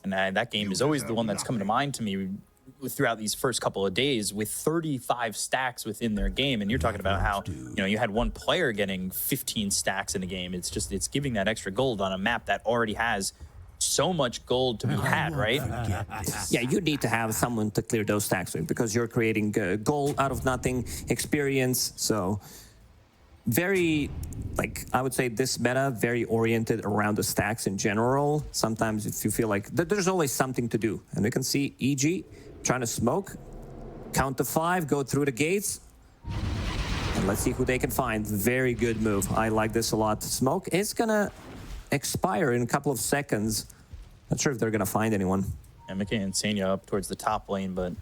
and that game is always the one that's come to mind to me throughout these first couple of days, with 35 stacks within their game. And you're talking about how, you know, you had one player getting 15 stacks in a game. It's just, it's giving that extra gold on a map that already has so much gold to be had, right? Yeah, you need to have someone to clear those stacks with, because you're creating gold out of nothing, experience. So very, like, I would say this meta, very oriented around the stacks in general. Sometimes if you feel like there's always something to do. And we can see EG trying to smoke, count to 5, go through the gates. And let's see who they can find. Very good move. I like this a lot. Smoke is gonna expire in a couple of seconds. Not sure if they're gonna find anyone. And Mickey and Senya up towards the top lane, but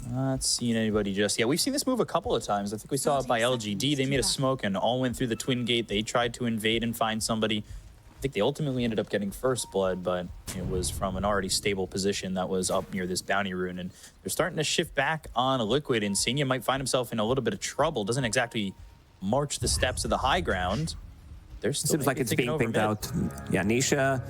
not seeing anybody just yet. We've seen this move a couple of times. I think we saw it by LGD. They made a smoke and all went through the twin gate. They tried to invade and find somebody. I think they ultimately ended up getting first blood, but it was from an already stable position that was up near this bounty rune. And they're starting to shift back on Liquid, and Senya might find himself in a little bit of trouble. Doesn't exactly march the steps of the high ground. There's still seems like it's being pinged out. Yeah, Nisha,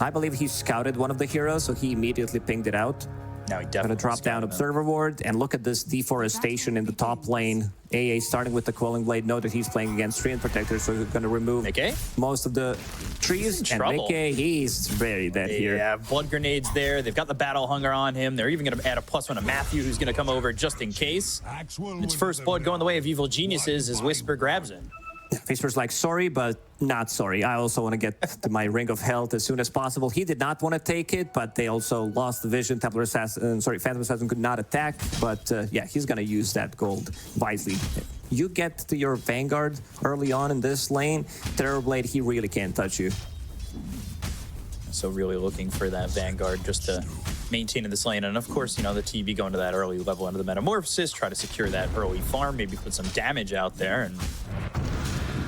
I believe he scouted one of the heroes, so he immediately pinged it out. Now he definitely gonna drop down Observer Ward, and look at this deforestation in the top lane. AA starting with the Quelling Blade. Know that he's playing against Treant Protector, so he's gonna remove most of the trees. And Mickey, he's very dead here. Yeah, blood grenades there. They've got the battle hunger on him. They're even gonna add a +1 to Matthew, who's gonna come over just in case. It's first blood going the way of Evil Geniuses as Whisper grabs it. Whisper's like, sorry, but not sorry. I also want to get to my Ring of Health as soon as possible. He did not want to take it, but they also lost the vision. Phantom Assassin could not attack, but yeah, he's going to use that gold wisely. You get to your Vanguard early on in this lane, Terrorblade, he really can't touch you. So really looking for that Vanguard just to maintain in this lane. And of course, you know, the TB going to that early level into the Metamorphosis, try to secure that early farm, maybe put some damage out there and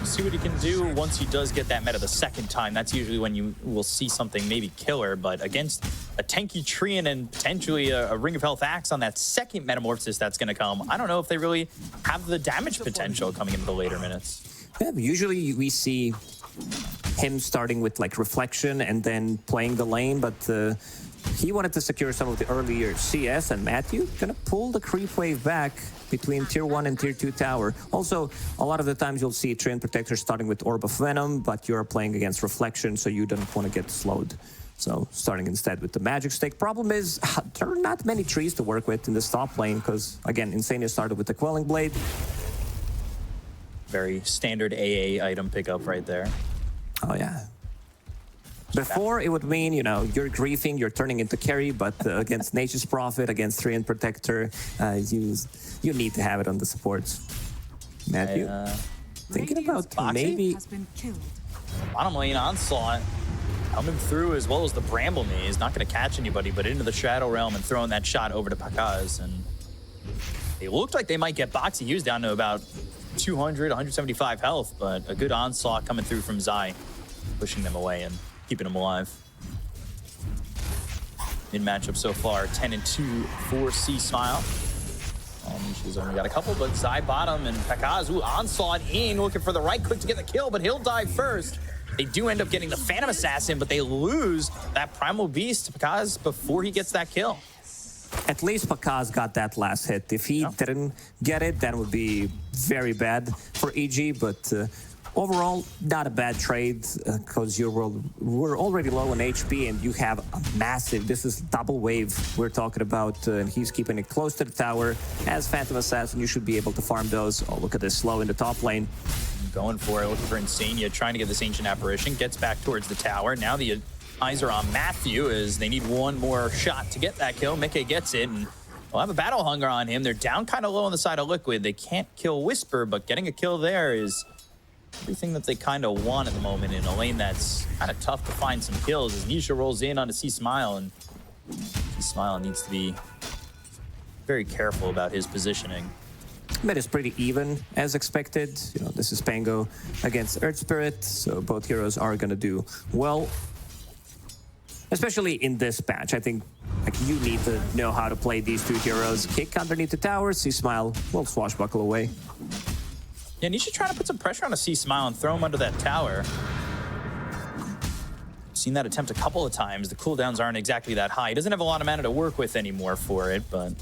see what he can do once he does get that meta the second time. That's usually when you will see something maybe killer, but against a tanky Treant and potentially a Ring of Health Axe on that second Metamorphosis that's going to come, I don't know if they really have the damage potential coming into the later minutes. Yeah, usually we see him starting with like Reflection and then playing the lane, but he wanted to secure some of the earlier CS, and Matthew gonna pull the creep wave back between tier 1 and tier 2 tower. Also, a lot of the times you'll see Treant Protector starting with Orb of Venom, but you're playing against Reflection, so you don't want to get slowed. So starting instead with the Magic Stick. Problem is, there are not many trees to work with in this top lane, because again, Insania started with the Quelling Blade. Very standard AA item pickup right there. Oh yeah. Before, it would mean, you know, you're griefing, you're turning into carry, but against Nature's Prophet, against Treant Protector, you need to have it on the supports. Matthew, thinking about maybe... Bottom lane Onslaught coming through as well as the Bramble Maze. Not going to catch anybody, but into the Shadow Realm and throwing that shot over to Pakaz. And it looked like they might get Boxy Hughes down to about 200, 175 health, but a good Onslaught coming through from Zai, pushing them away and keeping them alive. In matchup so far, 10-2 for C Smile. She's only got a couple, but Zai bottom and Pakaz, Onslaught in, looking for the right click to get the kill, but he'll die first. They do end up getting the Phantom Assassin, but they lose that Primal Beast to Pakaz before he gets that kill. At least Pakaz got that last hit. If he didn't get it, that would be very bad for EG, but overall, not a bad trade, because we're already low on HP and you have a massive, this is double wave we're talking about, and he's keeping it close to the tower. As Phantom Assassin, you should be able to farm those. Oh, look at this slow in the top lane. Going for it, looking for Insania, trying to get this Ancient Apparition, gets back towards the tower. Now the eyes are on Matthew as they need one more shot to get that kill. Mickey gets it, and we'll have a battle hunger on him. They're down kind of low on the side of Liquid. They can't kill Whisper, but getting a kill there is everything that they kind of want at the moment in a lane that's kind of tough to find some kills as Nisha rolls in onto C Smile, and C Smile needs to be very careful about his positioning. Mid is pretty even as expected. You know, this is Pango against Earth Spirit, so both heroes are gonna do well. Especially in this patch, I think like you need to know how to play these two heroes. Kick underneath the tower, C Smile will swashbuckle away. Yeah, Nisha trying to put some pressure on a C Smile and throw him under that tower. Seen that attempt a couple of times. The cooldowns aren't exactly that high. He doesn't have a lot of mana to work with anymore for it, but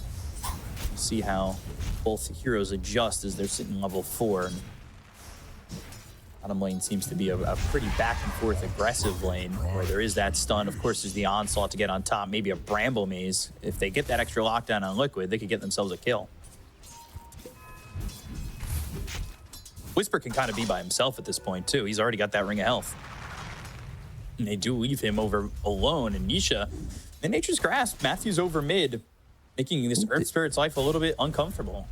we'll see how both heroes adjust as they're sitting level 4. Bottom lane seems to be a pretty back and forth aggressive lane where there is that stun. Of course, there's the onslaught to get on top, maybe a bramble maze. If they get that extra lockdown on Liquid, they could get themselves a kill. Whisper can kind of be by himself at this point, too. He's already got that ring of health. And they do leave him over alone. And Nisha, in Nature's Grasp, Matthew's over mid, making this Earth Spirit's life a little bit uncomfortable.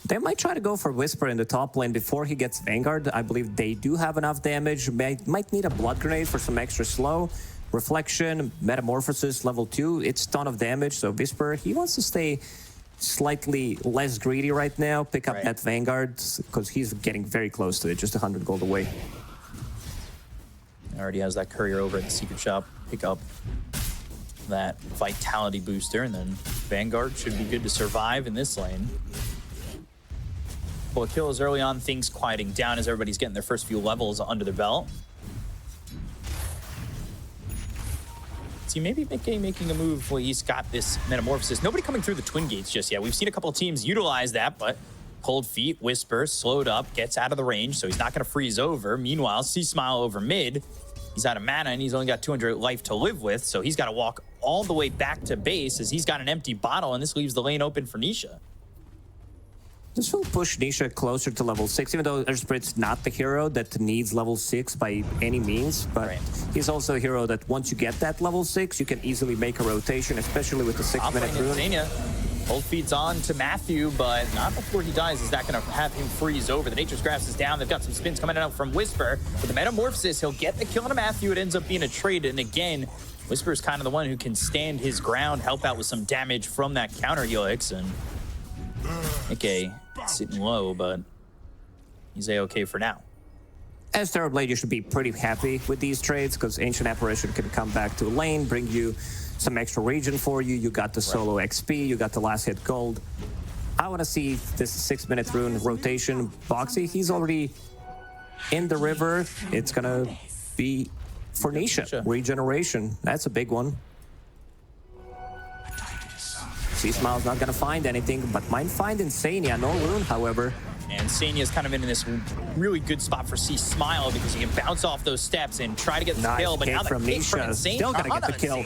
They might try to go for Whisper in the top lane before he gets Vanguard. I believe they do have enough damage. Might need a Blood Grenade for some extra slow. Reflection, Metamorphosis, level 2. It's ton of damage, so Whisper, he wants to stay slightly less greedy right now, pick up that Vanguard, because he's getting very close to it, just 100 gold away. Already has that courier over at the secret shop. Pick up that vitality booster, and then Vanguard should be good to survive in this lane. Couple of kills early on, things quieting down as everybody's getting their first few levels under their belt. See, maybe Mickey making a move where he's got this Metamorphosis. Nobody coming through the Twin Gates just yet. We've seen a couple of teams utilize that, but Cold Feet, Whisper, slowed up, gets out of the range, so he's not going to freeze over. Meanwhile, Smile over mid. He's out of mana, and he's only got 200 life to live with, so he's got to walk all the way back to base as he's got an empty bottle, and this leaves the lane open for Nisha. This will push Nisha closer to level 6, even though Earth Spirit's not the hero that needs level 6 by any means, but he's also a hero that once you get that level 6, you can easily make a rotation, especially with the 6-minute rune. Cold Feet's on to Matthew, but not before he dies. Is that going to have him freeze over? The Nature's Grasp is down. They've got some spins coming out from Whisper. With the Metamorphosis, he'll get the kill on Matthew. It ends up being a trade, and again, Whisper is kind of the one who can stand his ground, help out with some damage from that counter helix, and okay, sitting low, but he's A-okay for now. As Terrorblade, you should be pretty happy with these trades because Ancient Apparition can come back to lane, bring you some extra region for you. You got the solo XP, you got the last hit gold. I want to see this 6-minute rune rotation. Boxy, he's already in the river. It's going to be for Nisha. Regeneration, that's a big one. Smile's not going to find anything, but might find Insania. No rune, however. And Sanya's kind of in this really good spot for Smile because he can bounce off those steps and try to get the kill. But now the hit from Insania, still gonna get the kill.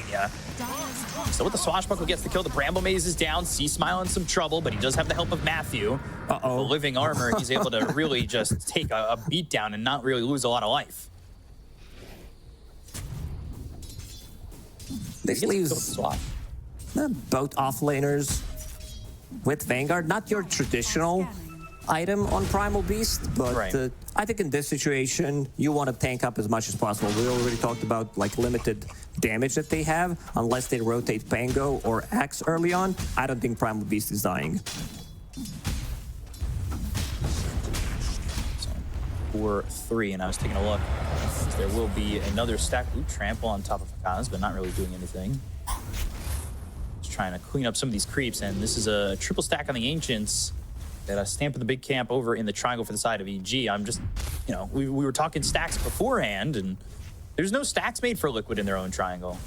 So with the Swashbuckle gets the kill, the Bramble Maze is down. Smile in some trouble, but he does have the help of Matthew. The living armor, he's able to really just take a beat down and not really lose a lot of life. This leaves both offlaners with Vanguard. Not your traditional item on Primal Beast, but I think in this situation, you want to tank up as much as possible. We already talked about like limited damage that they have, unless they rotate Pango or Axe early on. I don't think Primal Beast is dying. So 4-3, and I was taking a look. There will be another stack. Ooh, trample on top of Akaz, but not really doing anything. Just trying to clean up some of these creeps, and this is a triple stack on the Ancients. That Stamp of the big camp over in the triangle for the side of EG. I'm just, you know, we were talking stacks beforehand, and there's no stacks made for Liquid in their own triangle.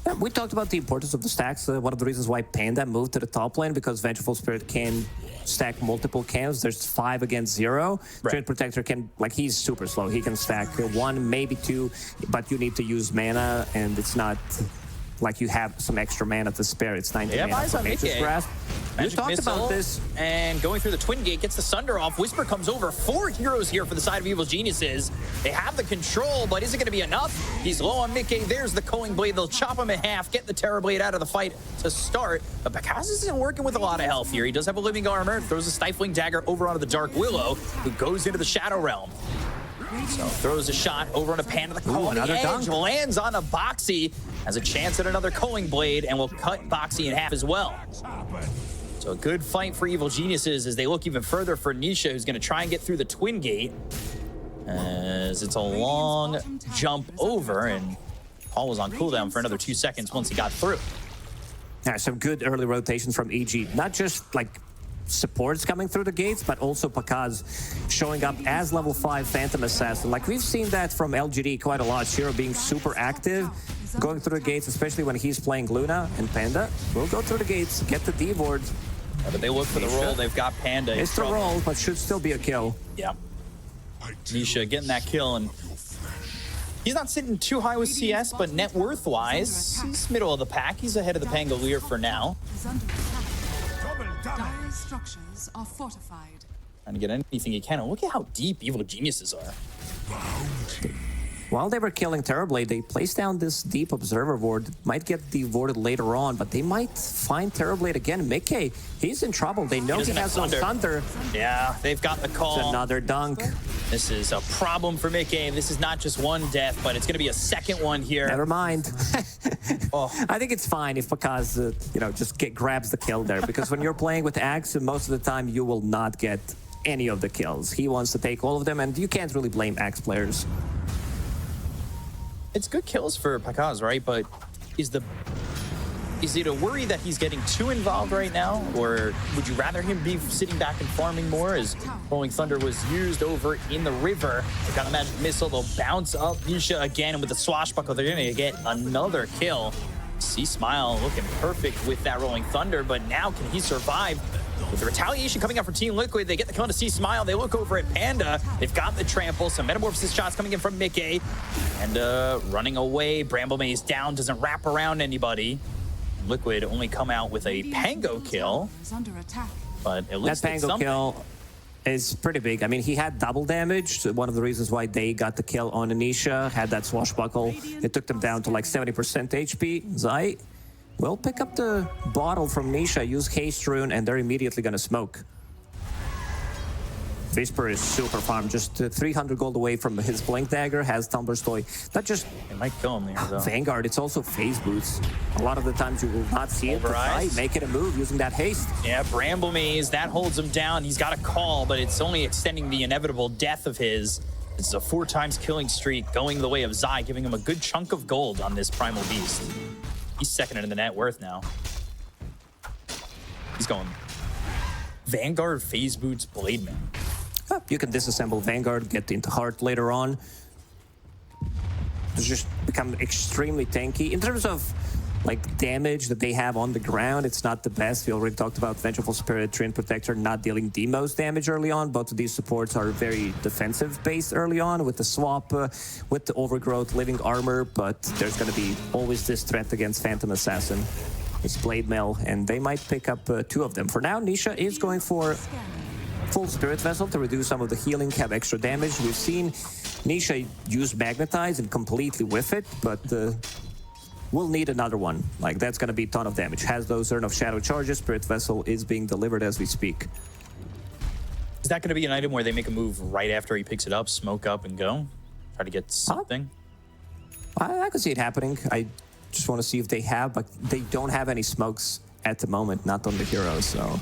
Yeah, we talked about the importance of the stacks. One of the reasons why Panda moved to the top lane, because Vengeful Spirit can stack multiple camps. There's 5 against 0. Dread Protector can, like, he's super slow. He can stack 1, maybe 2, but you need to use mana, and it's not like you have some extra mana to spare. It's 90 mana for Nature's Grasp. We talked about this. And going through the Twin Gate, gets the Sunder off. Whisper comes over. 4 heroes here for the side of Evil Geniuses. They have the control, but is it going to be enough? He's low on Mickey. There's the Culling Blade. They'll chop him in half, get the Terror Blade out of the fight to start. But Bakaz isn't working with a lot of health here. He does have a Living Armor. Throws a Stifling Dagger over onto the Dark Willow, who goes into the Shadow Realm. So throws a shot over on a Panda. The Culling Edge lands on a Boxy. Has a chance at another Culling Blade and will cut Boxy in half as well. So a good fight for Evil Geniuses as they look even further for Nisha, who's going to try and get through the Twin Gate. As it's a long jump over, and Paul was on cooldown for another 2 seconds once he got through. Yeah, some good early rotations from EG. Not just like supports coming through the gates, but also Pakaz showing up as level 5 Phantom Assassin. Like we've seen that from LGD quite a lot. Shiro being super active. going through the gates, especially when he's playing Luna and Panda. Will go through the gates, get the D board. Yeah, but they look for the roll. They've got Panda. It's the roll, but should still be a kill. Yeah. Nisha getting that kill, and he's not sitting too high with CS, but net worth-wise, he's middle of the pack. He's ahead of the Pangolier for now. Dire structures are fortified. Trying to get anything he can. And look at how deep Evil Geniuses are. While they were killing Terrorblade, they placed down this deep observer ward. Might get devorted later on, but they might find Terrorblade again. Mickey, he's in trouble. They know he has no thunder. Yeah, they've got the call. It's another dunk. This is a problem for Mickey. This is not just one death, but it's going to be a second one here. Never mind. Oh. I think it's fine if Pakaz, just grabs the kill there. Because when you're playing with Axe, most of the time you will not get any of the kills. He wants to take all of them, and you can't really blame Axe players. It's good kills for Pakaz, right? But is it a worry that he's getting too involved right now? Or would you rather him be sitting back and farming more, as Rolling Thunder was used over in the river? They've got a magic missile. They'll bounce up Nisha again, and with the swashbuckle, they're going to get another kill. See Smile looking perfect with that Rolling Thunder, but now can he survive? With the retaliation coming out from Team Liquid, they get the kill to See Smile. They look over at Panda. They've got the trample. Some metamorphosis shots coming in from Mickey. And running away. Bramble Maze down. Doesn't wrap around anybody. Liquid only come out with a Pango kill. But at least that Pango kill is pretty big. I mean, he had double damage. So one of the reasons why they got the kill on Anisha, had that swashbuckle. It took them down to like 70% HP. Zai will pick up the bottle from Nisha, use Haste Rune, and they're immediately going to smoke. Whisper is super farm, just 300 gold away from his Blink Dagger, has Tumbler's Toy. Not just it might kill him there, though. Vanguard, it's also phase boots. A lot of the times you will not see it, but making a move using that haste. Yeah, Bramble Maze, that holds him down. He's got a call, but it's only extending the inevitable death of his. It's a 4 times killing streak going the way of Zai, giving him a good chunk of gold on this Primal Beast. He's second in the net worth now. He's going Vanguard, Phase Boots, Blade Man. You can disassemble Vanguard, get into Heart later on. It's just become extremely tanky. In terms of like damage that they have on the ground, it's not the best. We already talked about Vengeful Spirit, Treant Protector not dealing the most damage early on. Both of these supports are very defensive based early on with the swap, with the Overgrowth, Living Armor, but there's going to be always this threat against Phantom Assassin. It's Blade Mail, and they might pick up 2 of them. For now, Nisha is going for full Spirit Vessel to reduce some of the healing, have extra damage. We've seen Nisha use Magnetize and completely whiff it, but we'll need another one. Like, that's going to be a ton of damage. Has those Urn of Shadow charges. Spirit Vessel is being delivered as we speak. Is that going to be an item where they make a move right after he picks it up, smoke up, and go? Try to get something? I could see it happening. I just want to see if they have, but they don't have any smokes at the moment, not on the heroes, so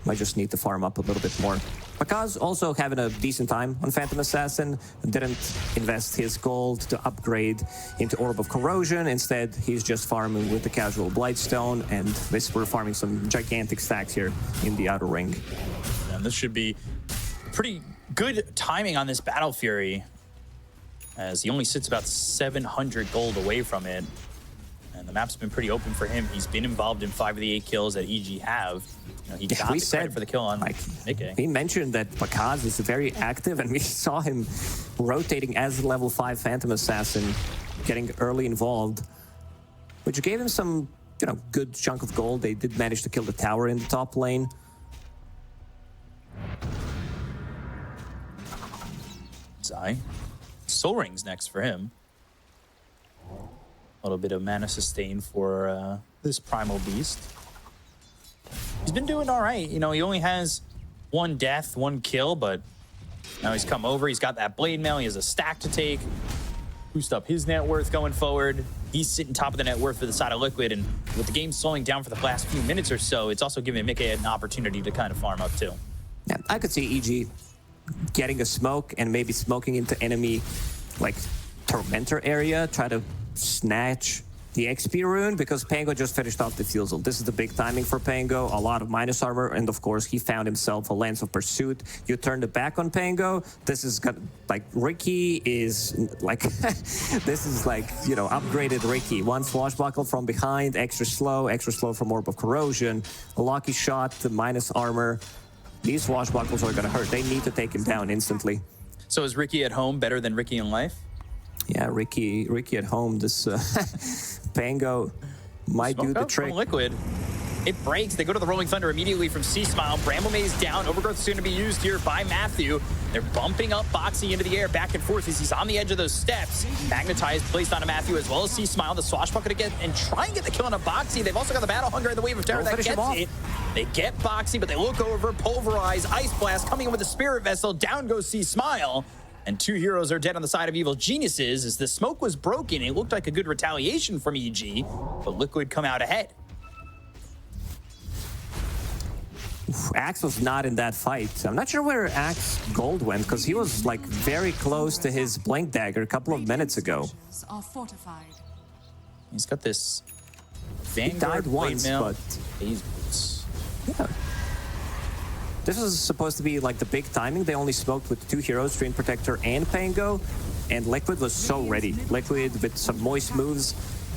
might just need to farm up a little bit more. Pakaz also having a decent time on Phantom Assassin, didn't invest his gold to upgrade into Orb of Corrosion. Instead, he's just farming with the casual Blightstone, and Whisper farming some gigantic stacks here in the outer ring. And this should be pretty good timing on this Battle Fury, as he only sits about 700 gold away from it. And the map's been pretty open for him. He's been involved in 5 of the 8 kills that EG have. You know, he got the credit for the kill on Mickey. He mentioned that Pakaz is very active, and we saw him rotating as a level 5 Phantom Assassin, getting early involved, which gave him some, good chunk of gold. They did manage to kill the tower in the top lane. Zai. Soul Ring's next for him. A little bit of mana sustain for this Primal Beast. He's been doing all right. He only has 1 death, 1 kill, but now he's come over. He's got that Blade Mail. He has a stack to take. Boost up his net worth going forward. He's sitting top of the net worth for the side of Liquid, and with the game slowing down for the last few minutes or so, it's also giving Mickey an opportunity to kind of farm up too. Yeah, I could see EG getting a smoke and maybe smoking into enemy, like, Tormentor area, try to snatch the XP rune because Pango just finished off the Fusel. This is the big timing for Pango. A lot of minus armor, and of course he found himself a Lance of Pursuit. You turned it back on Pango. This is like Ricky is like this is like, you know, upgraded Ricky. One swashbuckle from behind, extra slow from Orb of Corrosion, a lucky shot to minus armor. These swashbuckles are gonna hurt. They need to take him down instantly. So is Ricky at home better than Ricky in life? Yeah, Ricky at home. This Pango might do the trick. Liquid. It breaks. They go to the Rolling Thunder immediately from C-Smile. Bramblemaze down. Overgrowth soon to be used here by Matthew. They're bumping up Boxy into the air back and forth as he's on the edge of those steps. Magnetized placed onto Matthew as well as C-Smile. The swashbuckle to get and try and get the kill on a Boxy. They've also got the Battle Hunger and the Wave of Terror that gets it. They get Boxy, but they look over, pulverize, Ice Blast coming in with the Spirit Vessel. Down goes C-Smile. And 2 heroes are dead on the side of Evil Geniuses. As the smoke was broken, it looked like a good retaliation from EG, but Liquid come out ahead. Axe was not in that fight. I'm not sure where Axe Gold went, because he was like very close to his Blink Dagger a couple of minutes ago. Are fortified. He's got this He died once, but Phase boots. yeah. This was supposed to be like the big timing. They only smoked with 2 heroes, Stream Protector and Pango, and Liquid was so ready. Liquid with some moist moves,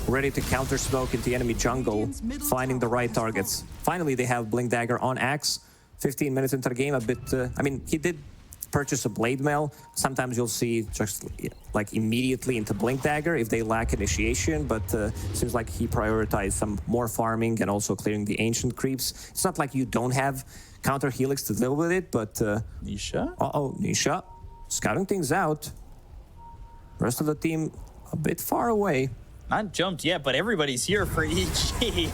ready to counter smoke into enemy jungle, finding the right targets. Finally, they have Blink Dagger on Axe. 15 minutes into the game, a bit. I mean, he did purchase a Blade Mail. Sometimes you'll see just like immediately into Blink Dagger if they lack initiation, but seems like he prioritized some more farming and also clearing the ancient creeps. It's not like you don't have counter helix to deal with it, but Nisha? Nisha scouting things out. Rest of the team a bit far away. Not jumped yet, but everybody's here for EG.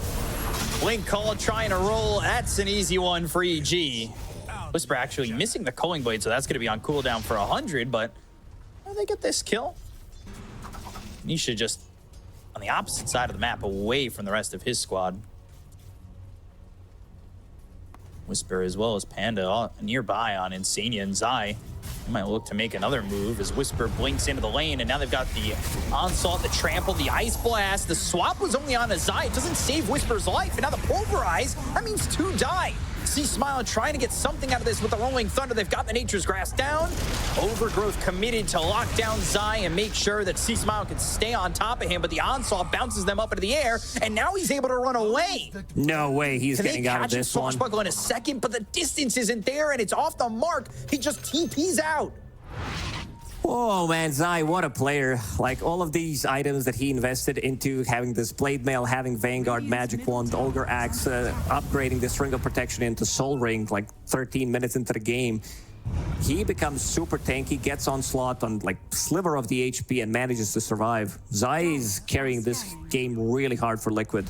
Blink Call trying to roll. That's an easy one for EG. Whisper actually missing the Culling Blade, so that's going to be on cooldown for 100, but they get this kill. Nisha just on the opposite side of the map, away from the rest of his squad. Whisper as well as Panda all nearby on Insania and Zai. They might look to make another move as Whisper blinks into the lane, and now they've got the Onslaught, the Trample, the Ice Blast. The swap was only on a Zai. It doesn't save Whisper's life, and now the Pulverize, that means 2 die. C-Smile trying to get something out of this with the Rolling Thunder. They've got the Nature's Grass down. Overgrowth committed to lock down Zai and make sure that C-Smile can stay on top of him, but the Onslaught bounces them up into the air, and now he's able to run away. No way he's getting out of this one. Swashbuckle in a second, but the distance isn't there, and it's off the mark. He just TP's out. Oh man, Zai, what a player. Like all of these items that he invested into, having this Blade Mail, having Vanguard, Magic Wand, Ogre Axe, upgrading this Ring of Protection into Soul Ring like 13 minutes into the game. He becomes super tanky, gets Onslaught on like sliver of the HP and manages to survive. Zai is carrying this game really hard for Liquid.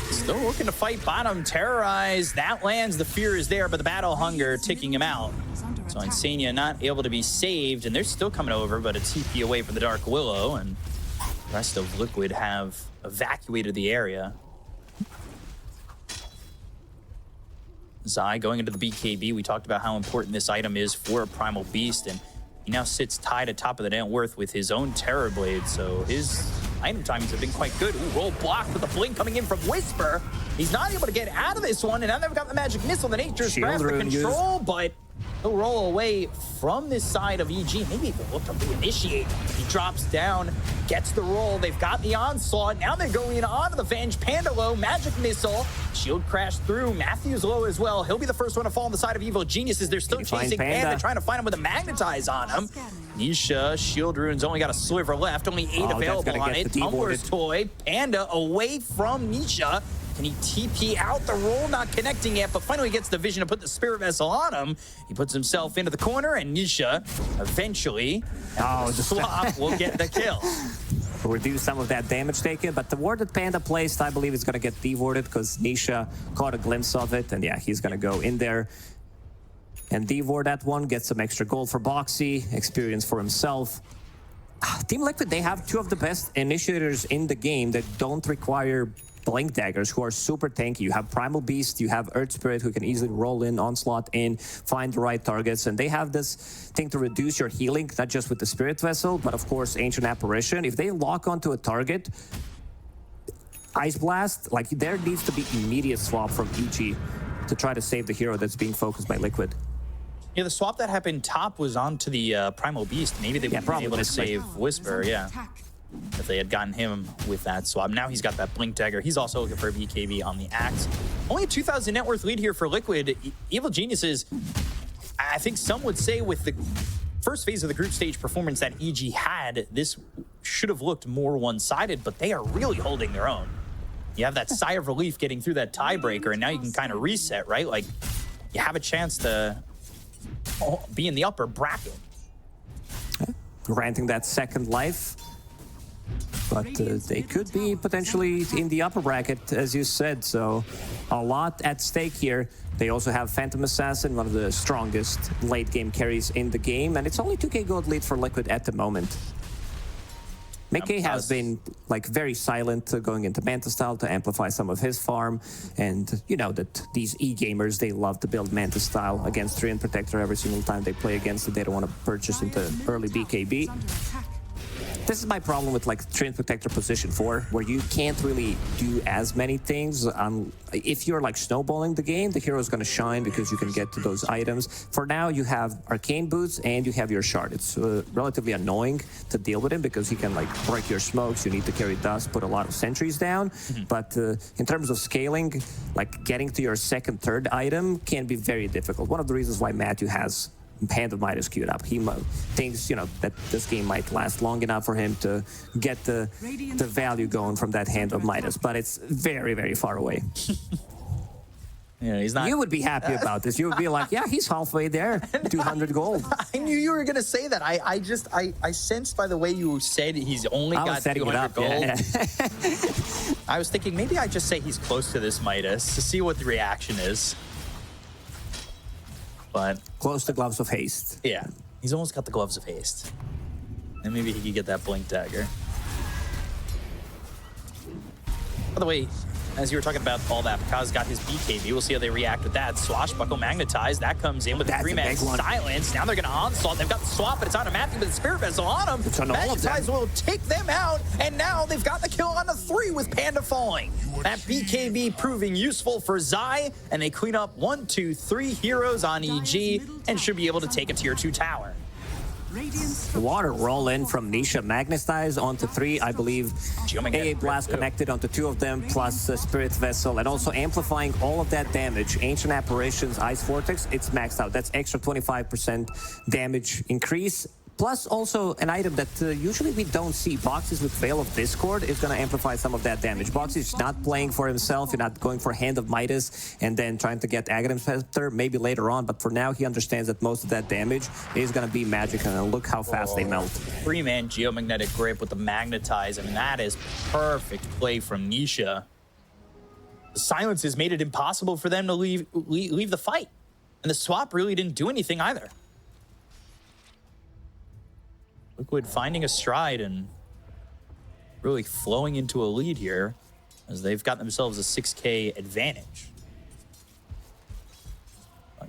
Still looking to fight bottom. Terrorize. That lands. The fear is there, but the Battle Hunger ticking him out. So Insania not able to be saved, and they're still coming over, but a TP away from the Dark Willow, and the rest of Liquid have evacuated the area. Zai going into the BKB. We talked about how important this item is for a Primal Beast, and he now sits tied atop of the net worth with his own Terror Blade, so his item timings have been quite good. Ooh, roll blocked with the blink coming in from Whisper. He's not able to get out of this one, and now they've got the Magic Missile, the Nature's Grasp for control, but he'll roll away from this side of EG. Maybe even look to reinitiate. He drops down, gets the roll. They've got the Onslaught. Now they're going onto the Venge. Panda low, Magic Missile. Shield crash through. Matthew's low as well. He'll be the first one to fall on the side of Evil Geniuses. They're still chasing Panda, trying to find him with a Magnetize on him. Nisha, Shield Rune's only got a sliver left. Only 8 available on it. Tumbler's Toy. Panda away from Nisha. Can he TP out? The roll not connecting yet, but finally gets the vision to put the Spirit Vessel on him. He puts himself into the corner, and Nisha eventually, the swap will get the kill. Reduce some of that damage taken, but the ward that Panda placed, I believe, is going to get devorded because Nisha caught a glimpse of it, and yeah, he's going to go in there and devord that one, get some extra gold for Boxy, experience for himself. Team Liquid, they have 2 of the best initiators in the game that don't require Blink Daggers, who are super tanky. You have Primal Beast, you have Earth Spirit, who can easily roll in, onslaught in, find the right targets, and they have this thing to reduce your healing, not just with the Spirit Vessel, but of course Ancient Apparition. If they lock onto a target, Ice Blast, like there needs to be immediate swap from EG to try to save the hero that's being focused by Liquid. Yeah, the swap that happened top was onto the Primal Beast. Maybe they would have been able to save Whisper, yeah. If they had gotten him with that swap. Now he's got that Blink Dagger. He's also looking for a BKB on the Axe. Only a 2,000 net worth lead here for Liquid. Evil Geniuses, I think some would say with the first phase of the group stage performance that EG had, this should have looked more one-sided, but they are really holding their own. You have that sigh of relief getting through that tiebreaker, and now you can kind of reset, right? Like, you have a chance to be in the upper bracket. Granting that second life. But they could be potentially in the upper bracket, as you said, so a lot at stake here. They also have Phantom Assassin, one of the strongest late-game carries in the game, and it's only 2k gold lead for Liquid at the moment. Mickey has been like very silent going into Manta style to amplify some of his farm, and you know that these e-gamers, they love to build Manta style against Treant Protector every single time they play against it. They don't want to purchase into early BKB. This is my problem with like Treant Protector position 4, where you can't really do as many things. If you're like snowballing the game, the hero is going to shine because you can get to those items. For now, you have Arcane Boots and you have your Shard. It's relatively annoying to deal with him because he can like break your smokes. You need to carry dust, put a lot of sentries down. But in terms of scaling, like getting to your second, third item can be very difficult. One of the reasons why Matthew has Hand of Midas queued up. He thinks, you know, that this game might last long enough for him to get the value going from that Hand of Midas, but it's very, very far away. Yeah, he's not. You would be happy about this. You would be like, yeah, he's halfway there, 200 gold. I knew you were gonna say that. I sensed by the way you said he's only got 200 gold. Yeah. I was thinking maybe I just say he's close to this Midas to see what the reaction is. But close to Gloves of Haste. Yeah, he's almost got the Gloves of Haste. And maybe he could get that Blink Dagger. By the way, as you were talking about all that, Kaz got his BKB. We'll see how they react with that. Swashbuckle Magnetize, that comes in with the 3-man silence. Now they're going to onslaught. They've got the swap, but it's on a Matthew with the Spirit Vessel on him. It's on all of them. Magnetize will take them out, and now they've got the kill on the 3 with Panda falling. That BKB proving useful for Zai, and they clean up 1, 2, 3 heroes on EG and should be able to take a tier 2 tower. The water roll in from Nisha, Magnetize onto 3, I believe. AA Blast connected onto 2 of them, plus Spirit Vessel, and also amplifying all of that damage. Ancient Apparitions, Ice Vortex, it's maxed out. That's extra 25% damage increase. Plus also an item that usually we don't see. Boxes with Veil of Discord is going to amplify some of that damage. Boxes is not playing for himself. You're not going for Hand of Midas and then trying to get Aghanim Scepter maybe later on. But for now, he understands that most of that damage is going to be magic. And look how fast they melt. 3-man Geomagnetic Grip with the Magnetize. I mean, that is perfect play from Nisha. The silence has made it impossible for them to leave the fight. And the swap really didn't do anything either. Liquid finding a stride and really flowing into a lead here as they've got themselves a 6k advantage.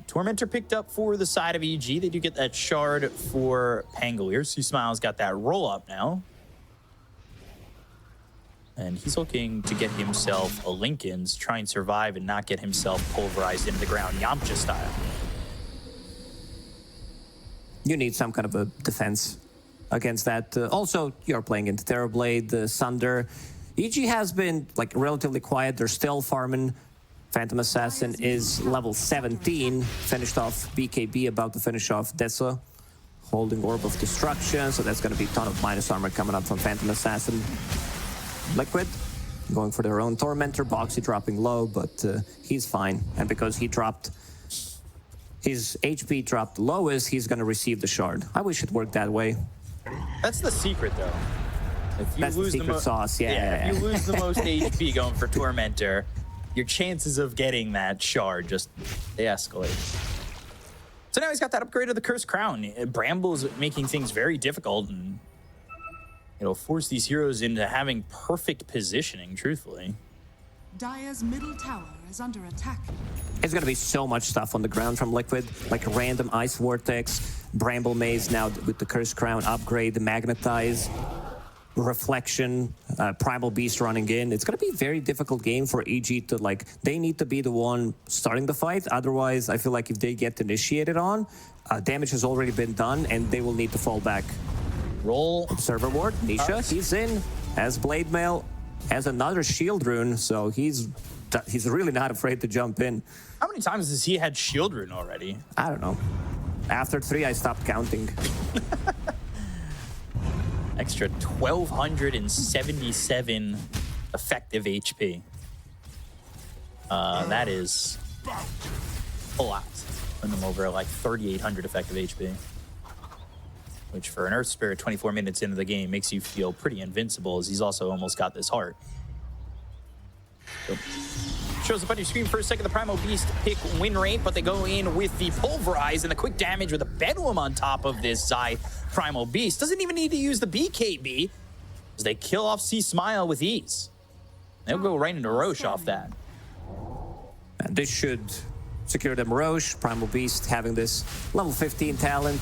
Tormentor picked up for the side of EG. They do get that shard for Pangolier. Smile's got that roll up now. And he's looking to get himself a Linken's, try and survive and not get himself pulverized into the ground, Yamcha style. You need some kind of a defense against that. Also, you're playing into Terrorblade, Sunder. EG has been like relatively quiet. They're still farming. Phantom Assassin is level 17, finished off BKB, about to finish off Dessa, holding Orb of Destruction, so that's going to be a ton of minus armor coming up from Phantom Assassin. Liquid going for their own Tormentor, Boxy dropping low, but he's fine. And because he dropped his HP dropped the lowest, he's going to receive the shard. I wish it worked that way. That's the secret, though. If you That's lose the secret sauce, yeah. If you lose the most HP going for Tormentor, your chances of getting that shard just, they escalate. So now he's got that upgrade of the Cursed Crown. Bramble's making things very difficult, and it'll force these heroes into having perfect positioning, truthfully. Dire's middle tower is under attack. It's gonna be so much stuff on the ground from Liquid, like random Ice Vortex, Bramble Maze now with the Curse Crown upgrade, the Magnetize, Reflection, Primal Beast running in. It's gonna be a very difficult game for EG to like, they need to be the one starting the fight. Otherwise, I feel like if they get initiated on, damage has already been done and they will need to fall back. Roll. Observer Ward, Nisha, he's in, has Blade Mail, has another Shield Rune, so he's really not afraid to jump in. How many times has he had Shield Rune already? I don't know. After 3, I stopped counting. Extra 1,277 effective HP. That is a lot. Putting them over like 3,800 effective HP. Which for an Earth Spirit 24 minutes into the game makes you feel pretty invincible, as he's also almost got this heart. So, shows up on your screen for a second. The Primal Beast pick win rate, but they go in with the Pulverize and the quick damage with a Bedlam on top of this Zai Primal Beast. Doesn't even need to use the BKB, as they kill off C Smile with ease. They'll go right into Roche off that. And this should secure them Roche. Primal Beast having this level 15 talent,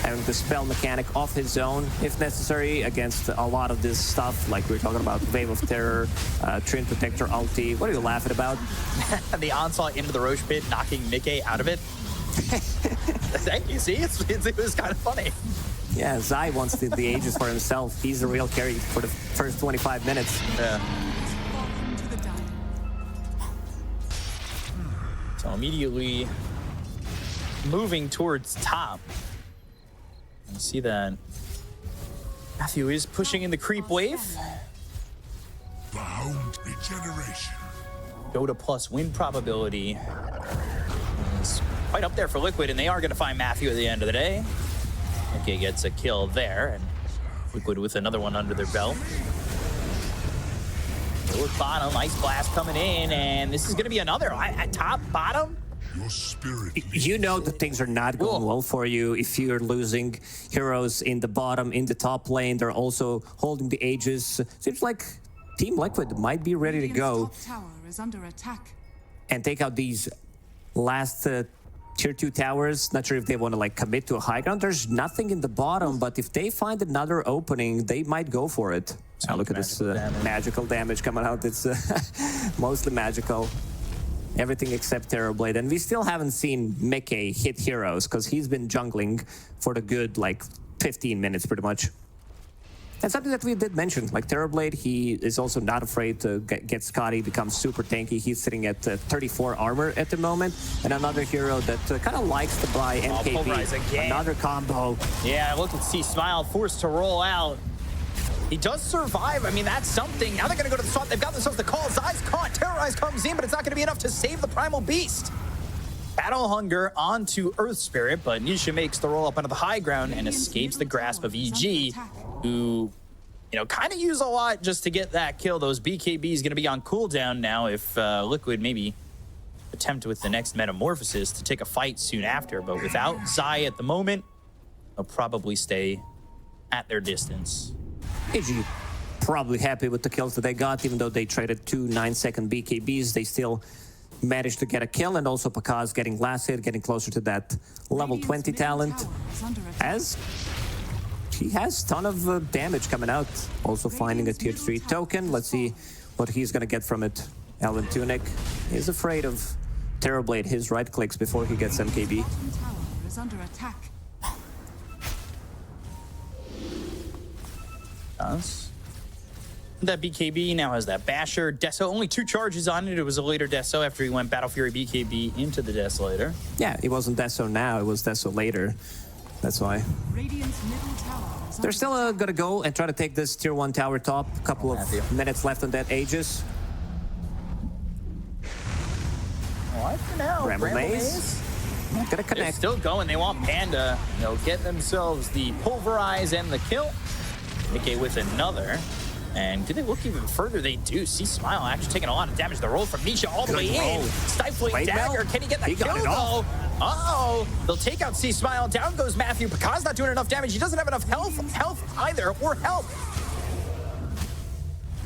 having the spell mechanic off his own, if necessary, against a lot of this stuff, like we were talking about, Wave of Terror, Trin Protector ulti. What are you laughing about? The onslaught into the Roche pit, knocking Mickey out of it. You see, it was kind of funny. Yeah, Zai wants the Aegis for himself. He's the real carry for the first 25 minutes. Yeah. Welcome to the Dire. So immediately moving towards top. You see that Matthew is pushing in the creep wave. Bound regeneration. DOTA plus win probability is quite up there for Liquid, and they are going to find Matthew at the end of the day. Okay, gets a kill there, and Liquid with another one under their belt. Look bottom, Ice Blast coming in, and this is going to be another at top, bottom. Your spirit. You know that things are not going well for you if you're losing heroes in the bottom, in the top lane. They're also holding the Aegis. Seems like Team Liquid might be ready to go Radiant's top tower is under attack. and take out these last tier 2 towers. Not sure if they want to like commit to a high ground. There's nothing in the bottom, but if they find another opening, they might go for it. Now look at this magical damage coming out. It's mostly magical. Everything except Terrorblade. And we still haven't seen Mickey hit heroes because he's been jungling for the good like 15 minutes pretty much. And something that we did mention, like Terrorblade, he is also not afraid to get Scotty, become super tanky. He's sitting at 34 armor at the moment. And another hero that kind of likes to buy Pulverize MKB. again. Another combo. Yeah, look at C Smile forced to roll out. He does survive. I mean, that's something. Now they're going to go to the swamp. They've got themselves the call. Zai's caught. Terrorize comes in, but it's not going to be enough to save the Primal Beast. Battle Hunger onto Earth Spirit, but Nisha makes the roll up onto the high ground and escapes the grasp of EG, who, you know, kind of use a lot just to get that kill. Those BKBs going to be on cooldown now if Liquid maybe attempt with the next Metamorphosis to take a fight soon after. But without Zai at the moment, they'll probably stay at their distance. EG probably happy with the kills that they got, even though they traded 2 9-second BKBs. They still managed to get a kill, and also Pakaz getting last hit, getting closer to that level 20 talent, as he has a ton of damage coming out. Also finding a tier 3 token. Let's see what he's gonna get from it. Elven Tunic is afraid of Terrorblade, his right clicks before he gets MKB. Bottom tower is under attack. That BKB now has that Basher. Deso, only 2 charges on it. It was a later Deso after he went Battle Fury BKB into the Desolator. Yeah, it wasn't Deso now, it was Deso later. That's why. Radiant's middle tower is They're under still gonna go and try to take this tier 1 tower top. A couple of minutes left on that Aegis. Alright for now. Bramble Maze. Not gonna They're connect. still going. They want Panda. They'll get themselves the Pulverize and the kill. Mickey with another. And do they look even further? They do. See Smile actually taking a lot of damage. The roll from Nisha all the Good way roll. in. Stifling Wait, dagger. Mel. Can he get that He got kill it off. though? Uh-oh. They'll take out C Smile. Down goes Matthew. Pakaz not doing enough damage. He doesn't have enough health either, or help.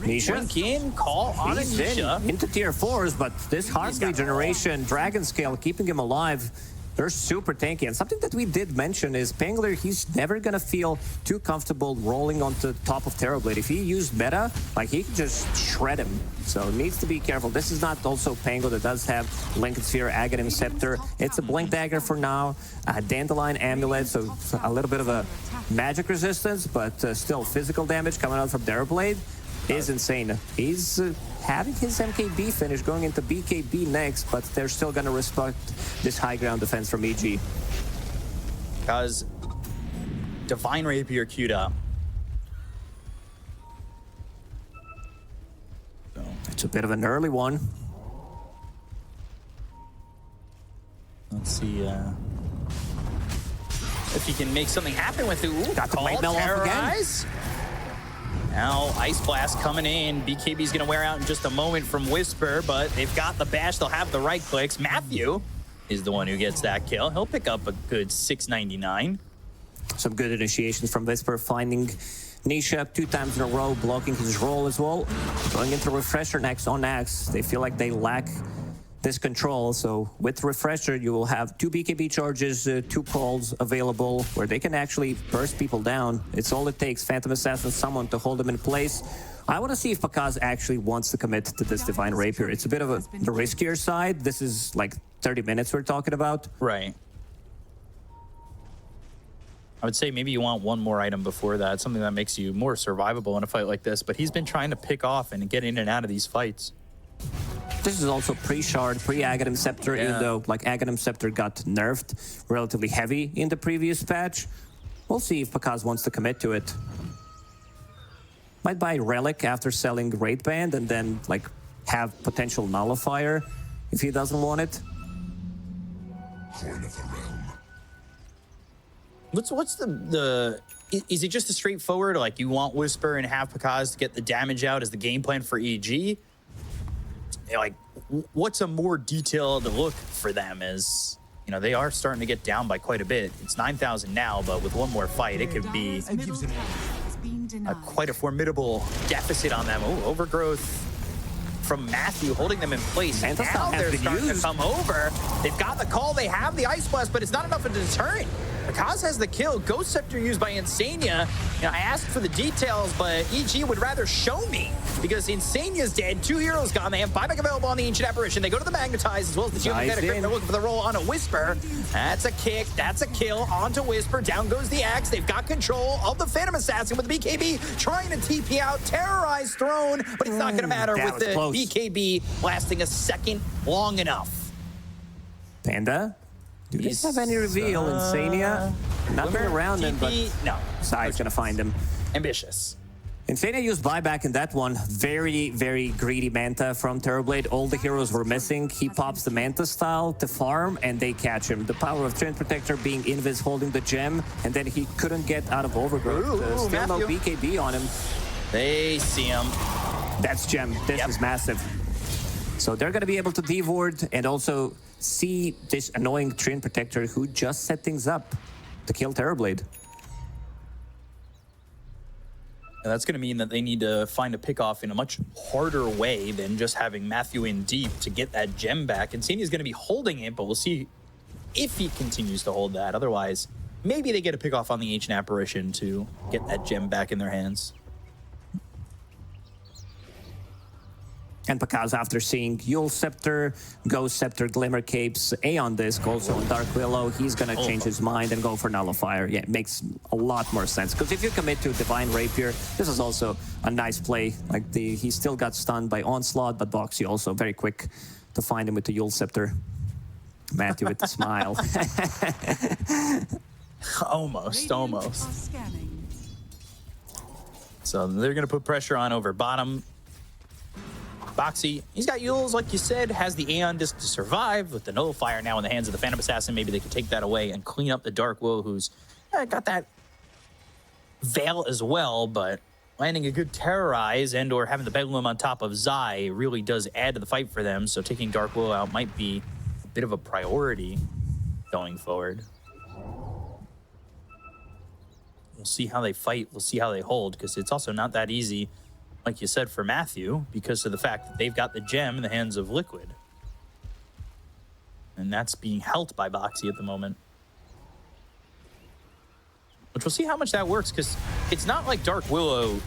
Nisha? Blink in, call on a He's Nisha. into tier 4s, but this heart got regeneration, Dragon Scale, keeping him alive, they're super tanky. And something that we did mention is Pangler, he's never gonna feel too comfortable rolling onto top of Terrorblade. If he used meta, like he can just shred him. So needs to be careful. This is not also Pangler that does have Lincoln Sphere, Aghanim Scepter. It's a Blink Dagger for now, a Dandelion Amulet, so a little bit of a magic resistance, but still physical damage coming out from Terrorblade is insane. He's having his MKB finish, going into BKB next, but they're still gonna respect this high ground defense from EG. Because Divine Rapier queued up. It's a bit of an early one. Let's see if he can make something happen with it. Ooh, Got the Blade Mail off again. Now Ice Blast coming in. BKB's gonna wear out in just a moment from Whisper, but they've got the bash. They'll have the right clicks. Matthew is the one who gets that kill. He'll pick up a good 699. Some good initiations from Whisper, finding Nisha 2 times in a row, blocking his roll as well. Going into Refresher next on Axe. They feel like they lack this control, so with Refresher you will have 2 BKB charges, 2 calls available where they can actually burst people down. It's all it takes, Phantom Assassin, someone to hold them in place. I want to see if Pakaz actually wants to commit to this Divine Rapier. It's a bit of the riskier side. This is like 30 minutes we're talking about. Right. I would say maybe you want one more item before that, something that makes you more survivable in a fight like this, but he's been trying to pick off and get in and out of these fights. This is also pre-Shard, pre-Aghanim Scepter, even though like Aghanim Scepter got nerfed relatively heavy in the previous patch. We'll see if Pakaz wants to commit to it. Might buy Relic after selling Raid Band and then like have potential Nullifier if he doesn't want it. Coin of the realm. What's the is it just a straightforward, like you want Whisper and have Pakaz to get the damage out as the game plan for EG? Like, what's a more detailed look for them is, you know, they are starting to get down by quite a bit. It's 9,000 now, but with one more fight, it could be quite a formidable deficit on them. Oh, overgrowth from Matthew holding them in place. And now they're starting to come over. They've got the call, they have the Ice Blast, but it's not enough of a deterrent. Pakaz has the kill. Ghost Scepter used by Insania. You know, I asked for the details, but EG would rather show me because Insania's dead. 2 heroes gone. They have buyback available on the Ancient Apparition. They go to the Magnetize as well as the Geokinetic Grip. They're looking for the roll on a Whisper. That's a kick. That's a kill onto Whisper. Down goes the Axe. They've got control of the Phantom Assassin with the BKB trying to TP out. Terrorize Throne, but it's not going to matter with the close. BKB lasting a second long enough. Panda? Do they have any reveal? Insania? Not very around him, but no. Sai's gonna find him. Ambitious. Insania used buyback in that one. Very, very greedy Manta from Terrorblade. All the heroes were missing. He pops the Manta style to farm, and they catch him. The power of Treant Protector being Invis holding the gem, and then he couldn't get out of Overgrowth. Still no BKB on him. They see him. That's gem. This is massive. So they're gonna be able to D-ward and also see this annoying Treant Protector who just set things up to kill Terrorblade. And that's going to mean that they need to find a pick-off in a much harder way than just having Matthew in deep to get that gem back. Insania's going to be holding it, but we'll see if he continues to hold that. Otherwise, maybe they get a pick-off on the Ancient Apparition to get that gem back in their hands. And Pakaz, after seeing Yule Scepter, Ghost Scepter, Glimmer Capes, Aeon Disc, also on Dark Willow, he's gonna change his mind and go for Nullifier. Yeah, it makes a lot more sense. Because if you commit to Divine Rapier, this is also a nice play. Like he still got stunned by Onslaught, but Boxy also very quick to find him with the Yule Scepter. Matthew with the smile. Almost. So they're gonna put pressure on over bottom. Boxy, he's got Yules, like you said, has the Aeon Disc to survive. With the Nullifier now in the hands of the Phantom Assassin, maybe they can take that away and clean up the Dark Will, who's got that Veil as well, but landing a good Terrorize and or having the Bedlam on top of Zai really does add to the fight for them, so taking Dark Will out might be a bit of a priority going forward. We'll see how they fight, we'll see how they hold, because it's also not that easy. like you said, for Matthew, because of the fact that they've got the gem in the hands of Liquid. And that's being held by Boxy at the moment. Which we'll see how much that works, because it's not like Dark Willow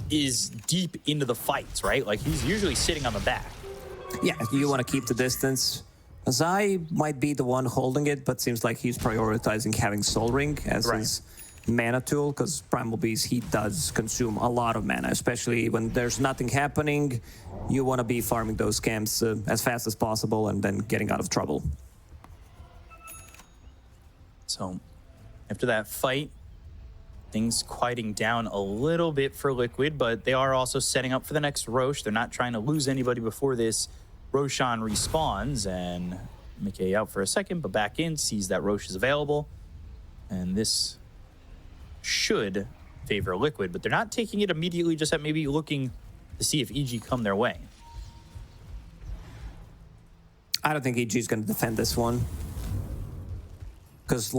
is deep into the fights, right? Like, he's usually sitting on the back. Yeah, you want to keep the distance. Zai might be the one holding it, but seems like he's prioritizing having Soul Ring as his mana tool, because Primal Beast, he does consume a lot of mana, especially when there's nothing happening. You want to be farming those camps as fast as possible and then getting out of trouble. So, after that fight, things quieting down a little bit for Liquid, but they are also setting up for the next Rosh. They're not trying to lose anybody before this Roshan respawns, and Mickey out for a second, but back in, sees that Rosh is available, and this should favor Liquid, but they're not taking it immediately, just at maybe looking to see if EG come their way. I don't think EG is going to defend this one, because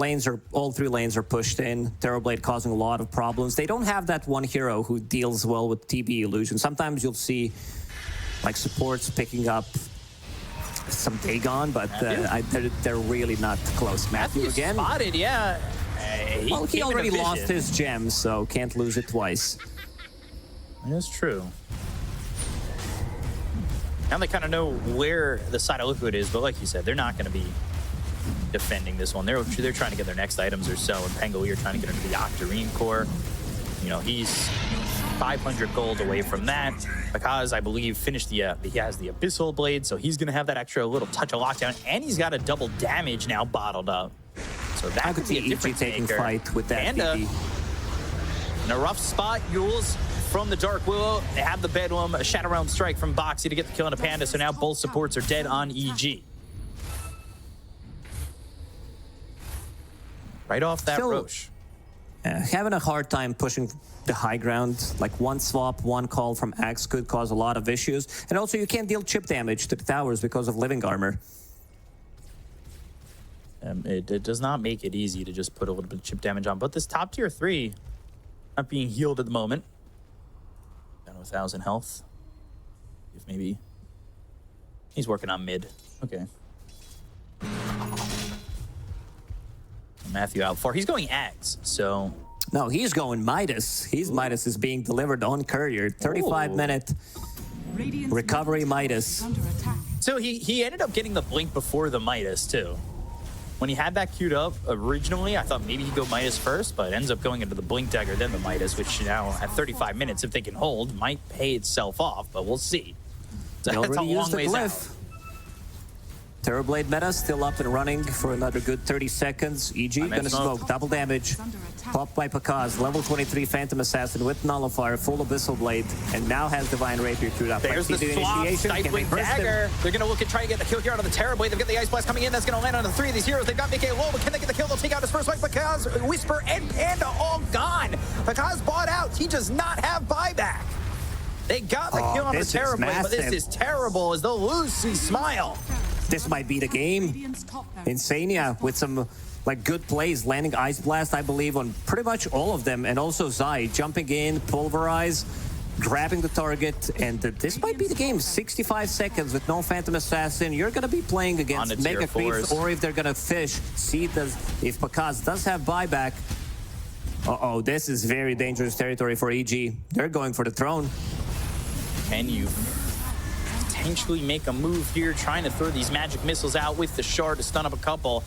all three lanes are pushed in. Terrorblade causing a lot of problems. They don't have that one hero who deals well with TB illusion. Sometimes you'll see like supports picking up some Dagon, but they're really not close. Matthew again. Spotted, yeah. Well, he already lost his gem, so can't lose it twice. That's true. Now they kind of know where the side of Liquid is, but like you said, they're not going to be defending this one. They're trying to get their next items or so, and Pangolier trying to get into the Octarine core. You know, he's 500 gold away from that. Because I believe finished he has the Abyssal Blade, so he's going to have that extra little touch of lockdown, and he's got a double damage now bottled up. So that could be a different taking fight with that Panda in a rough spot. Yules from the Dark Willow. They have the Bedlam, a Shadow Realm Strike from Boxy to get the kill on a Panda, so now both supports are dead on EG. Right off that Rosh. Having a hard time pushing the high ground. Like one swap, one call from Axe could cause a lot of issues. And also you can't deal chip damage to the towers because of living armor. It does not make it easy to just put a little bit of chip damage on. But this top tier 3 not being healed at the moment. Down to 1,000 health. If maybe he's working on mid. Okay. Matthew out far. He's going Axe, so... No, he's going Midas. Midas is being delivered on Courier. 35-minute recovery Midas. So he ended up getting the blink before the Midas, too. When he had that queued up originally, I thought maybe he'd go Midas first, but ends up going into the blink dagger, then the Midas, which now at 35 minutes, if they can hold, might pay itself off, but we'll see. So that's a long ways out. Terrorblade meta still up and running for another good 30 seconds. EG gonna smoke, double damage. Popped by Pakaz, level 23 Phantom Assassin with Nullifier, full Abyssal Blade, and now has Divine Rapier queued up. There's the swap, Stifling Dagger. They're gonna look at trying to get the kill here out of the Terrorblade. They've got the Ice Blast coming in. That's gonna land on the 3 of these heroes. They've got Mickey low, but can they get the kill? They'll take out his first wipe. Pakaz, Whisper, and Panda all gone. Pakaz bought out. He does not have buyback. They got the kill on the Terrorblade, but this is terrible as they'll lose Smile. This might be the game. Insania with some like good plays, landing Ice Blast, I believe, on pretty much all of them, and also Zai jumping in, Pulverize, grabbing the target, and this might be the game. 65 seconds with no Phantom Assassin. You're gonna be playing against Mega Creeps, or if they're gonna fish, see if Pakaz does have buyback. Uh-oh, this is very dangerous territory for EG. They're going for the throne. Can you potentially make a move here, trying to throw these magic missiles out with the shard to stun up a couple,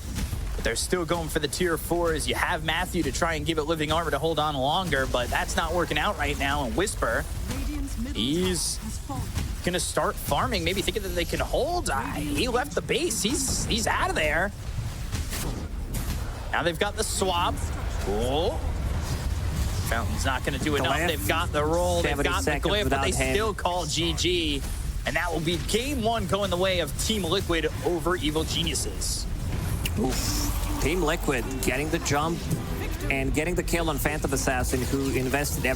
but they're still going for the tier 4s. You have Matthew to try and give it living armor to hold on longer, but that's not working out right now. And Whisper, he's gonna start farming, maybe thinking that they can hold. He left the base. He's out of there. Now they've got the swap. Oh, Fountain's not gonna do enough. They've got the roll, they've got the glyph, but they still call GG. And that will be game 1 going the way of Team Liquid over Evil Geniuses. Oof. Team Liquid getting the jump and getting the kill on Phantom Assassin, who invested